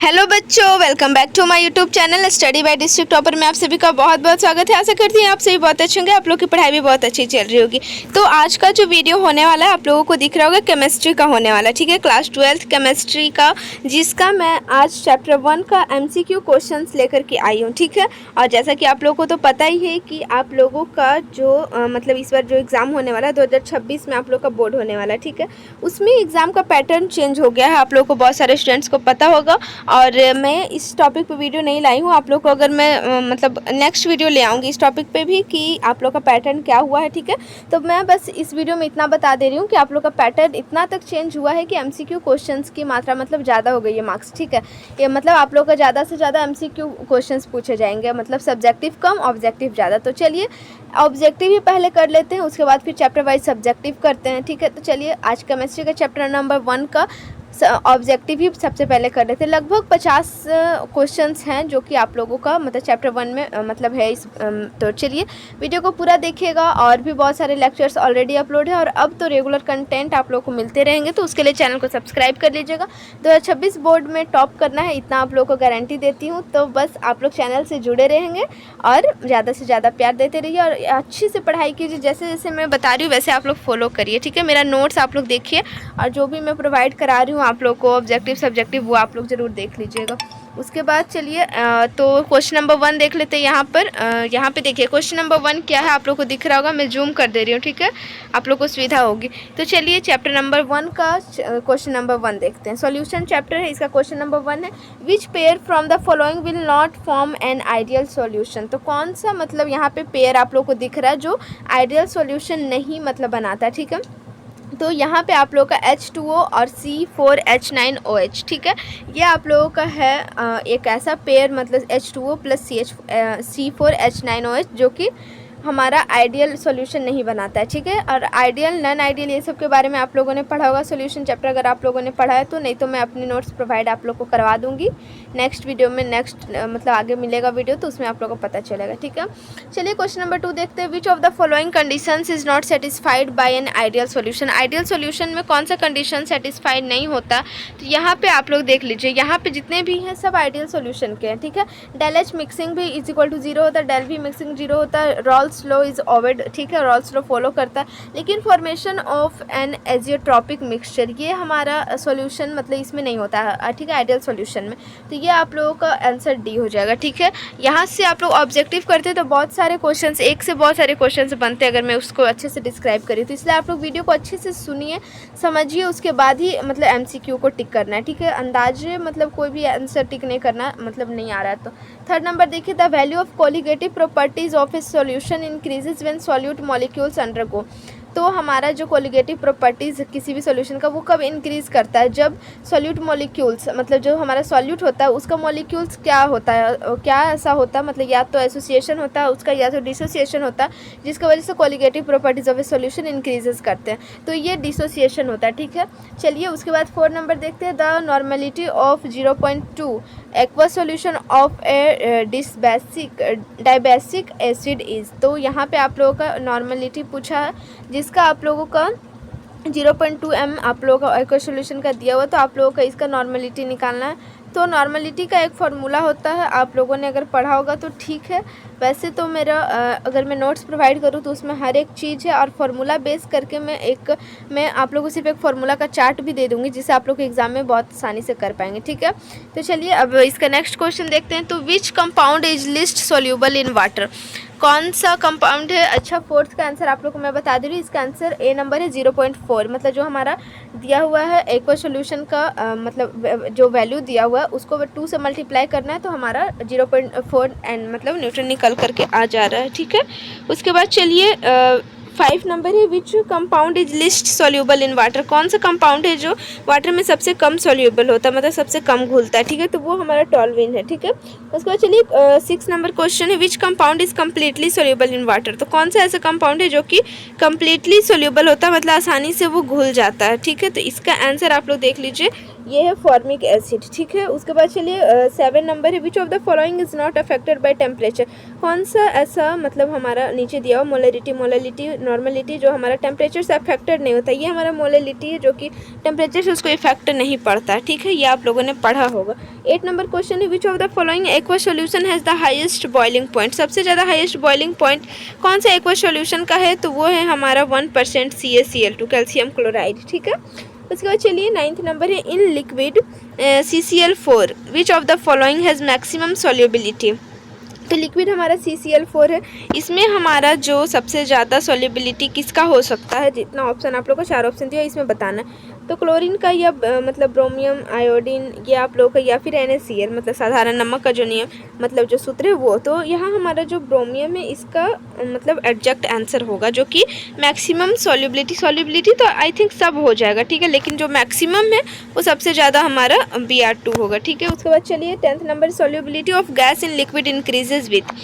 Hello बच्चों, welcome back to my YouTube channel study by district topper में आप सभी का बहुत बहुत स्वागत है। आशा करती हैं आप सभी बहुत अच्छे होंगे, आप लोग की पढ़ाई भी बहुत अच्छी चल रही होगी। तो आज का जो वीडियो होने वाला है आप लोगों को दिख रहा होगा, केमिस्ट्री का होने वाला, ठीक है, क्लास 12th केमिस्ट्री का, जिसका मैं आज चैप्टर 1 का MCQ क्वेश्चंस लेकर के आई हूँ, ठीक है। और जैसा कि आप लोगों को तो पता ही है कि आप लोगों का जो मतलब इस बार जो एग्ज़ाम होने वाला है 2026 में आप लोग का बोर्ड होने वाला है, ठीक है। उसमें एग्ज़ाम का पैटर्न चेंज हो गया है, आप लोगों को बहुत सारे स्टूडेंट्स को पता होगा। और मैं इस टॉपिक पे वीडियो नहीं लाई हूँ, आप लोग को अगर मैं मतलब नेक्स्ट वीडियो ले आऊँगी इस टॉपिक पे भी कि आप लोग का पैटर्न क्या हुआ है, ठीक है। तो मैं बस इस वीडियो में इतना बता दे रही हूँ कि आप लोग का पैटर्न इतना तक चेंज हुआ है कि MCQ क्वेश्चंस की मात्रा मतलब ज़्यादा हो गई है मार्क्स, ठीक है। ये मतलब आप लोग का ज़्यादा से ज़्यादा MCQ क्वेश्चंस पूछे जाएंगे, मतलब सब्जेक्टिव कम ऑब्जेक्टिव ज़्यादा। तो चलिए ऑब्जेक्टिव ही पहले कर लेते हैं, उसके बाद फिर चैप्टर वाइज सब्जेक्टिव करते हैं, ठीक है। तो चलिए आज केमिस्ट्री का चैप्टर नंबर 1 का ऑब्जेक्टिव ही सबसे पहले कर रहे थे। लगभग 50 क्वेश्चंस हैं जो कि आप लोगों का मतलब चैप्टर 1 में मतलब है इस तो चलिए वीडियो को पूरा देखिएगा। और भी बहुत सारे लेक्चर्स ऑलरेडी अपलोड है और अब तो रेगुलर कंटेंट आप लोगों को मिलते रहेंगे, तो उसके लिए चैनल को सब्सक्राइब कर लीजिएगा। 2026 बोर्ड में टॉप करना है, इतना आप लोगों को गारंटी देती हूँ। तो बस आप लोग चैनल से जुड़े रहेंगे और ज़्यादा से ज़्यादा प्यार देते रहिए और अच्छी से पढ़ाई कीजिए। जैसे जैसे मैं बता रही हूँ वैसे आप लोग फॉलो करिए, ठीक है। मेरा नोट्स आप लोग देखिए और जो भी मैं प्रोवाइड करा रही हूँ आप लोग को ऑब्जेक्टिव सब्जेक्टिव वो आप लोग ज़रूर देख लीजिएगा। उसके बाद चलिए तो क्वेश्चन नंबर 1 देख लेते हैं। यहाँ पे देखिए क्वेश्चन नंबर 1 क्या है, आप लोग को दिख रहा होगा, मैं जूम कर दे रही हूँ, ठीक है, आप लोग को सुविधा होगी। तो चलिए चैप्टर नंबर 1 का क्वेश्चन नंबर 1 देखते हैं। सॉल्यूशन चैप्टर है, इसका क्वेश्चन नंबर 1 है, which pair from the following will not form an ideal solution. तो कौन सा मतलब यहाँ पे पेयर आप लोग को दिख रहा है जो आइडियल सॉल्यूशन नहीं मतलब बनाता, ठीक है। तो यहाँ पे आप लोगों का H2O और C4H9OH, ठीक है, ये आप लोगों का है एक ऐसा पेयर मतलब H2O प्लस C4H9OH जो कि हमारा आइडियल सॉल्यूशन नहीं बनाता है, ठीक है। और आइडियल नॉन आइडियल ये सब के बारे में आप लोगों ने पढ़ा होगा सॉल्यूशन चैप्टर, अगर आप लोगों ने पढ़ा है तो, नहीं तो मैं अपने नोट्स प्रोवाइड आप लोग को करवा दूंगी नेक्स्ट वीडियो में। नेक्स्ट मतलब आगे मिलेगा वीडियो तो उसमें आप लोगों को पता चलेगा, ठीक है। चलिए क्वेश्चन नंबर 2 देखते हैं। Which of the following conditions is not satisfied by an ideal solution. Ideal solution में कौन सा कंडीशन सेटिस्फाइड नहीं होता, तो यहाँ पे आप लोग देख लीजिए, यहाँ पे जितने भी हैं सब आइडियल सॉल्यूशन के हैं, ठीक है। डेल एच मिक्सिंग भी इज इक्वल टू 0 होता है, डेल वी मिक्सिंग 0 होता है, रॉल्स लॉ इज ओवेड, ठीक है, रॉल्स लॉ फॉलो करता है। लेकिन formation of an azeotropic mixture ये हमारा सॉल्यूशन मतलब इसमें नहीं होता है, ठीक है, आइडियल सॉल्यूशन में। तो ये आप लोगों का आंसर डी हो जाएगा, ठीक है। यहाँ से आप लोग ऑब्जेक्टिव करते हैं तो बहुत सारे क्वेश्चंस, एक से बहुत सारे क्वेश्चंस बनते हैं अगर मैं उसको अच्छे से डिस्क्राइब करी, तो इसलिए आप लोग वीडियो को अच्छे से सुनिए समझिए, उसके बाद ही मतलब MCQ को टिक करना है, ठीक है। अंदाजे मतलब कोई भी आंसर टिक नहीं करना, मतलब नहीं आ रहा है तो। थर्ड नंबर देखिए, the value of colligative properties of A solution increases when solute molecules undergo. तो हमारा जो कोलिगेटिव प्रॉपर्टीज़ किसी भी सॉल्यूशन का वो कब इंक्रीज़ करता है, जब सॉल्यूट मॉलिक्यूल्स मतलब जो हमारा सॉल्यूट होता है उसका मॉलिक्यूल्स क्या होता है, क्या ऐसा होता है मतलब या तो एसोसिएशन होता है उसका या तो डिसोसिएशन होता है, जिसकी वजह से colligative properties of A solution increases करते हैं, तो ये डिसोसिएशन होता है, ठीक है। चलिए उसके बाद 4 नंबर देखते हैं। The normality of 0.2 aqua solution of a dibasic acid is. तो यहाँ पे आप लोगों का नॉर्मेलिटी पूछा है जिसका आप लोगों का 0.2 m आप लोगों का एक्वा सॉल्यूशन का दिया हुआ, तो आप लोगों का इसका नॉर्मेलिटी निकालना है। तो नॉर्मेलिटी का एक फार्मूला होता है, आप लोगों ने अगर पढ़ा होगा तो ठीक है, वैसे तो मेरा अगर मैं नोट्स प्रोवाइड करूँ तो उसमें हर एक चीज़ है और फार्मूला बेस करके मैं आप लोगों को सिर्फ एक फार्मूला का चार्ट भी दे दूँगी जिससे आप लोग एग्जाम में बहुत आसानी से कर पाएंगे, ठीक है। तो चलिए अब इसका नेक्स्ट क्वेश्चन देखते हैं। तो which compound is list soluble in water. कौन सा कंपाउंड है, अच्छा 4th का आंसर आप लोग को मैं बता दे रही हूँ, इसका आंसर ए नंबर है 0.4, मतलब जो हमारा दिया हुआ है एक्वा सॉल्यूशन का मतलब जो वैल्यू दिया हुआ है उसको 2 से मल्टीप्लाई करना है तो हमारा 0.4 एंड मतलब न्यूटन निकल करके आ जा रहा है, ठीक है। उसके बाद चलिए 5 नंबर है, which compound is list soluble in water. कौन सा कंपाउंड है जो वाटर में सबसे कम सोल्यूबल होता है मतलब सबसे कम घुलता है, ठीक है, तो वो हमारा टॉल्विन है, ठीक है। उसके बाद चलिए 6 नंबर क्वेश्चन है, which compound is completely soluble in water. तो कौन सा ऐसा कंपाउंड है जो कि कम्प्लीटली सोल्यूबल होता है मतलब आसानी से वो घुल जाता है, ठीक है। तो इसका आंसर आप लोग देख लीजिए ये है फॉर्मिक एसिड, ठीक है। उसके बाद चलिए 7 नंबर है, which of the following is not affected by temperature. कौन सा ऐसा मतलब हमारा नीचे दिया हुआ मोलरिटी नॉर्मलिटी जो हमारा टेम्परेचर से अफेक्टेड नहीं होता, ये हमारा मोलरिटी है जो कि टेम्परेचर से उसको इफेक्ट नहीं पड़ता, ठीक है। ये आप लोगों ने पढ़ा होगा। 8 नंबर क्वेश्चन है, which of the following aqua solution has the highest boiling point. सबसे ज़्यादा हाईएस्ट बॉइलिंग पॉइंट कौन सा एक्वा सोल्यूशन का है, तो वो है हमारा 1% CaCl2 कैल्शियम क्लोराइड, ठीक है। उसके बाद चलिए 9th नंबर है, in liquid CCl4 which of the following has maximum solubility. तो लिक्विड हमारा CCl4 है, इसमें हमारा जो सबसे ज़्यादा सॉल्युबिलिटी किसका हो सकता है, जितना ऑप्शन आप लोग को 4 ऑप्शन दिया इसमें बताना है। तो क्लोरीन का या मतलब ब्रोमियम आयोडीन, ये आप लोग का, या फिर NaCl मतलब साधारण नमक का जो नियम मतलब जो सूत्र है वो। तो यहाँ हमारा जो ब्रोमियम है इसका मतलब एग्जैक्ट आंसर होगा, जो कि मैक्सिमम सॉल्युबिलिटी तो आई थिंक सब हो जाएगा, ठीक है, लेकिन जो मैक्सिमम है वो सबसे ज़्यादा हमारा Br2 होगा, ठीक है। उसके बाद चलिए 10th number, solubility of gas in liquid increases with.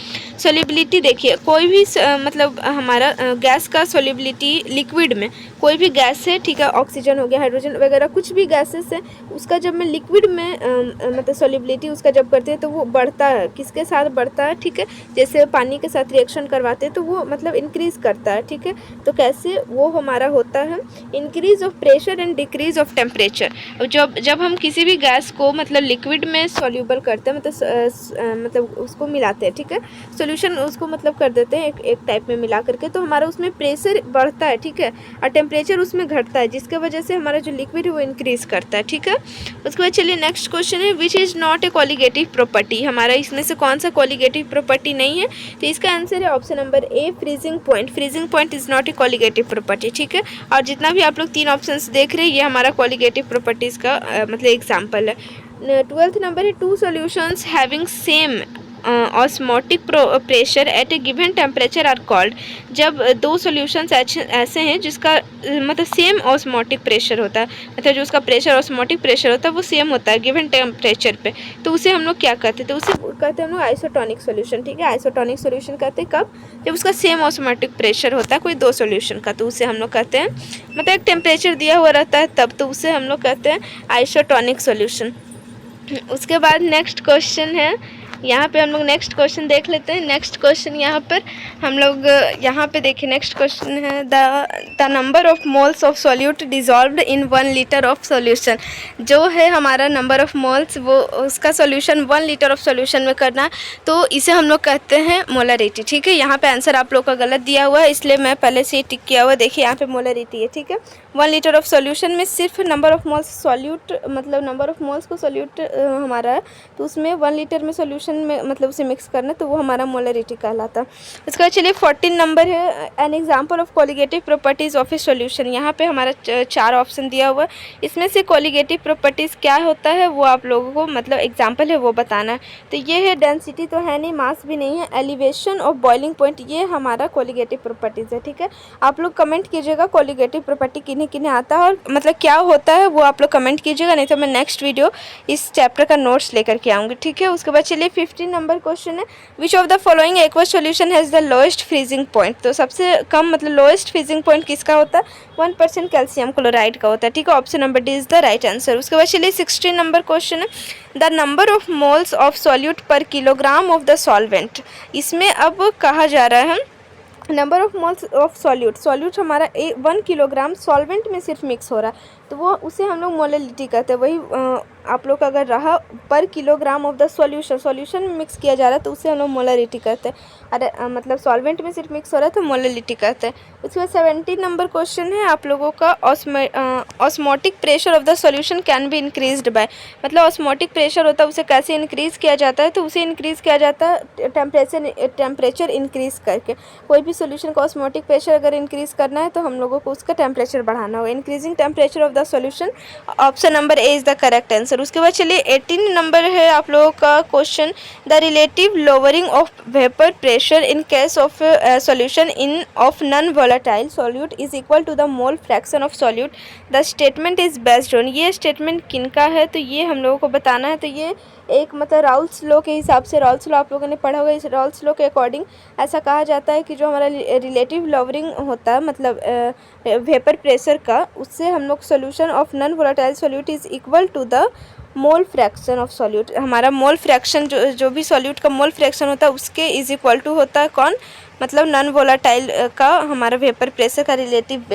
Solubility देखिए, कोई भी मतलब हमारा गैस का सॉल्युबिलिटी लिक्विड में कोई भी गैस है, ठीक है, ऑक्सीजन हो गया, हाइड्रोजन वगैरह कुछ भी गैसेस है, उसका जब मैं लिक्विड में मतलब सॉल्युबिलिटी उसका जब करते हैं तो वो बढ़ता है, किसके साथ बढ़ता है, ठीक है, जैसे पानी के साथ रिएक्शन करवाते हैं तो वो मतलब इंक्रीज़ करता है, ठीक है। तो कैसे वो हमारा होता है, increase of pressure and decrease of temperature. जब हम किसी भी गैस को मतलब लिक्विड में सॉल्यूबल करते हैं मतलब उसको मिलाते हैं, ठीक है, सोल्यूशन उसको मतलब कर देते हैं एक टाइप में मिला करके, तो हमारा उसमें प्रेशर बढ़ता है, ठीक है, और टेम्परेचर उसमें घटता है, जिसके वजह से हमारा जो लिक्विड है वो इंक्रीज़ करता है, ठीक है। उसके बाद चलिए नेक्स्ट क्वेश्चन है, which is not a colligative property. हमारा इसमें से कौन सा कॉलिगेटिव प्रॉपर्टी नहीं है, तो इसका आंसर है option number A, freezing point. Freezing point is not a colligative property, ठीक है। और जितना भी आप लोग 3 ऑप्शंस देख रहे हैं ये हमारा कॉलिगेटिव प्रॉपर्टीज़ का मतलब एग्जाम्पल है। 12th नंबर है, 2 solutions having same osmotic pressure at a given temperature are called. जब 2 सॉल्यूशंस ऐसे हैं जिसका मतलब सेम ऑस्मोटिक प्रेशर होता है, मतलब जो उसका प्रेशर ऑस्मोटिक प्रेशर होता है वो सेम होता है गिवन टेम्परेचर पे, तो उसे हम लोग क्या कहते हैं, तो उसे कहते हैं हम लोग आइसोटोनिक सॉल्यूशन, ठीक है। आइसोटोनिक सॉल्यूशन कहते हैं कब, जब उसका सेम ऑस्मोटिक प्रेशर होता है कोई 2 सॉल्यूशन का, तो उसे हम लोग कहते हैं मतलब एक टेम्परेचर दिया हुआ रहता है तब, तो उसे हम लोग कहते हैं आइसोटोनिक सॉल्यूशन। उसके बाद नेक्स्ट क्वेश्चन है, यहाँ पे हम लोग नेक्स्ट क्वेश्चन देख लेते हैं। नेक्स्ट क्वेश्चन यहाँ पर हम लोग यहाँ पे देखिए, नेक्स्ट क्वेश्चन है the number of moles of solute dissolved in 1 litre of solution. जो है हमारा नंबर ऑफ मोल्स वो उसका सॉल्यूशन 1 लीटर ऑफ सॉल्यूशन में करना, तो इसे हम लोग कहते हैं मोलरिटी, ठीक है। यहाँ पे आंसर आप लोग का गलत दिया हुआ है, इसलिए मैं पहले से ही टिक किया हुआ, देखिए यहाँ पे मोलरिटी है, ठीक है। 1 लीटर ऑफ सॉल्यूशन में सिर्फ नंबर ऑफ मोल्स सॉल्यूट मतलब नंबर ऑफ मोल्स को सॉल्यूट हमारा है, तो उसमें 1 लीटर में सॉल्यूशन में मतलब उसे मिक्स करना, तो वो हमारा मोलरिटी कहलाता है। उसके बाद चलिए 14 नंबर है, an example of colligative properties of A solution. यहाँ पे हमारा 4 ऑप्शन दिया हुआ है, इसमें से कॉलिगेटिव प्रॉपर्टीज क्या होता है वो आप लोगों को मतलब एग्जाम्पल है वो बताना है। तो ये है डेंसिटी तो है नहीं, मास भी नहीं है, एलिवेशन ऑफ बॉइलिंग पॉइंट, ये हमारा कॉलिगेटिव प्रॉपर्टीज है, ठीक है। आप लोग कमेंट कीजिएगा कॉलिगेटिव प्रॉपर्टी किन्हें किन्हें आता है और मतलब क्या होता है वो आप लोग कमेंट कीजिएगा, नहीं तो मैं नेक्स्ट वीडियो इस चैप्टर का नोट्स लेकर के आऊँगी, ठीक है। उसके बाद चलिए 15 नंबर क्वेश्चन है, which of the following aqua solution has the lowest freezing point. तो सबसे कम मतलब लोएस्ट फ्रीजिंग पॉइंट किसका होता है, 1% कैल्शियम क्लोराइड का होता है, ठीक है। Option number D is the right answer. उसके बाद चलिए 16 नंबर क्वेश्चन है, the number of moles of solute पर किलोग्राम ऑफ द सॉल्वेंट। इसमें अब कहा जा रहा है number of moles of solute हमारा 1 किलोग्राम सॉल्वेंट में सिर्फ मिक्स हो रहा है, तो वो उसे हम लोग मोलरिटी कहते हैं। वही आप लोग का अगर रहा पर किलोग्राम ऑफ द सॉल्यूशन में मिक्स किया जा रहा है तो उसे हम लोग मोलरिटी कहते हैं, अरे मतलब सॉल्वेंट में सिर्फ मिक्स हो रहा है तो मोलरिटी कहते हैं। उसके बाद 17 नंबर क्वेश्चन है आप लोगों का, osmotic pressure of the solution can be increased by. मतलब ऑस्मोटिक प्रेशर होता है उसे कैसे इंक्रीज़ किया जाता है, तो उसे इंक्रीज़ किया जाता है टेम्परेचर इंक्रीज़ करके। कोई भी सॉल्यूशन का ऑस्मोटिक प्रेशर अगर इंक्रीज़ करना है तो हम लोगों को उसका टेम्परेचर बढ़ाना होगा, increasing temperature of the solution. Option number A is the correct answer. उसके बाद चलिए 18 नंबर है आप लोगों का question, the relative lowering of vapour pressure in case of solution in of non volatile solute is equal to the mole fraction of solute the statement is based on, ये statement किनका है, तो ये हम लोगों को बताना है। तो ये एक मतलब राउल्स लॉ के हिसाब से, राउल्स लॉ आप लोगों ने पढ़ा होगा, इस राउल्स लॉ के अकॉर्डिंग ऐसा कहा जाता है कि जो हमारा रिलेटिव लॉवरिंग होता है मतलब वेपर प्रेशर का, उससे हम लोग solution of non volatile solute is equal to the mole fraction of solute. हमारा मोल फ्रैक्शन जो भी सॉल्यूट का मोल फ्रैक्शन होता है उसके इज इक्वल टू होता है कौन, मतलब नॉन वोलेटाइल का हमारा वेपर प्रेशर का रिलेटिव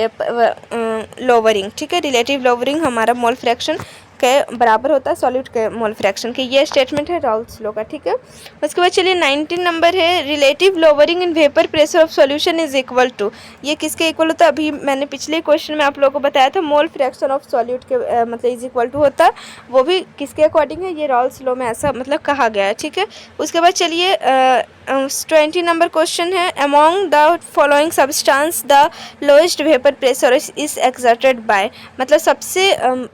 लोवरिंग, ठीक है। रिलेटिव लोवरिंग हमारा मोल फ्रैक्शन के बराबर होता है सॉल्यूट के मोल फ्रैक्शन के। ये स्टेटमेंट है राउल्स लॉ का, ठीक है। उसके बाद चलिए 19 नंबर है, relative lowering in vapour pressure of solution is equal to, ये किसके इक्वल होता है, अभी मैंने पिछले क्वेश्चन में आप लोगों को बताया था, मोल फ्रैक्शन ऑफ सॉल्यूट के मतलब इज इक्वल टू होता है, वो भी किसके अकॉर्डिंग है, ये राउल्स लॉ में ऐसा मतलब कहा गया है, ठीक है। उसके बाद चलिए 20 नंबर क्वेश्चन है, among the following substance the lowest vapour pressure is exerted by, मतलब सबसे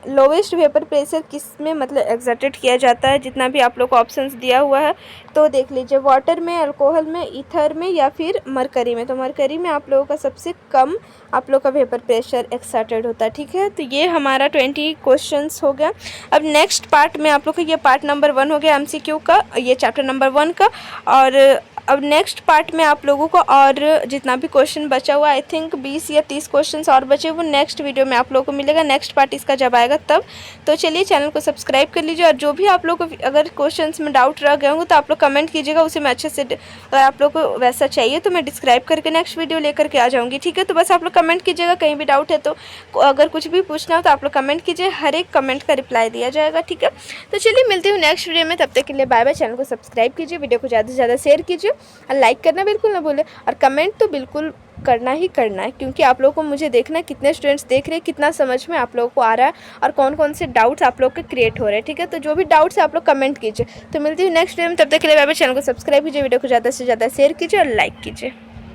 लोएस्ट वेपर प्रेशर किस में मतलब एक्सर्टेड किया जाता है, जितना भी आप लोग को ऑप्शंस दिया हुआ है तो देख लीजिए, वाटर में, अल्कोहल में, ईथर में या फिर मरकरी में। तो मरकरी में आप लोगों का सबसे कम आप लोग का वेपर प्रेशर एक्सर्टेड होता है, ठीक है। तो ये हमारा 20 क्वेश्चंस हो गया। अब नेक्स्ट पार्ट में आप लोग का, ये पार्ट नंबर 1 हो गया एमसीक्यू का, ये चैप्टर नंबर 1 का। और अब नेक्स्ट पार्ट में आप लोगों को और जितना भी क्वेश्चन बचा हुआ, आई थिंक 20 या 30 क्वेश्चंस और बचे, वो नेक्स्ट वीडियो में आप लोगों को मिलेगा, नेक्स्ट पार्ट इसका जब आएगा तब। तो चलिए चैनल को सब्सक्राइब कर लीजिए, और जो भी आप लोग को अगर क्वेश्चंस में डाउट रह गए होंगे तो आप लोग कमेंट कीजिएगा, उसे मैं अच्छे से, अगर आप लोग को वैसा चाहिए तो मैं डिस्क्राइब करके नेक्स्ट वीडियो लेकर के आ जाऊँगी, ठीक है। तो बस आप लोग कमेंट कीजिएगा, कहीं भी डाउट है तो, अगर कुछ भी पूछना हो तो आप लोग कमेंट कीजिए, हर एक कमेंट का रिप्लाई दिया जाएगा, ठीक है। तो चलिए मिलती हूँ नेक्स्ट वीडियो में, तब तक के लिए बाय बाय। चैनल को सब्सक्राइब कीजिए, वीडियो को ज़्यादा से ज़्यादा शेयर कीजिए, और लाइक करना बिल्कुल ना भूलें, और कमेंट तो बिल्कुल करना ही करना है, क्योंकि आप लोगों को मुझे देखना है कितने स्टूडेंट्स देख रहे हैं, कितना समझ में आप लोगों को आ रहा है, और कौन कौन से डाउट्स आप लोग के क्रिएट हो रहे हैं, ठीक है। तो जो भी डाउट्स है आप लोग कमेंट कीजिए। तो मिलती हूँ नेक्स्ट वीडियो में, तब तक के लिए बाय बाय। चैनल को सब्सक्राइब कीजिए, वीडियो को ज़्यादा से ज़्यादा शेयर कीजिए और लाइक कीजिए।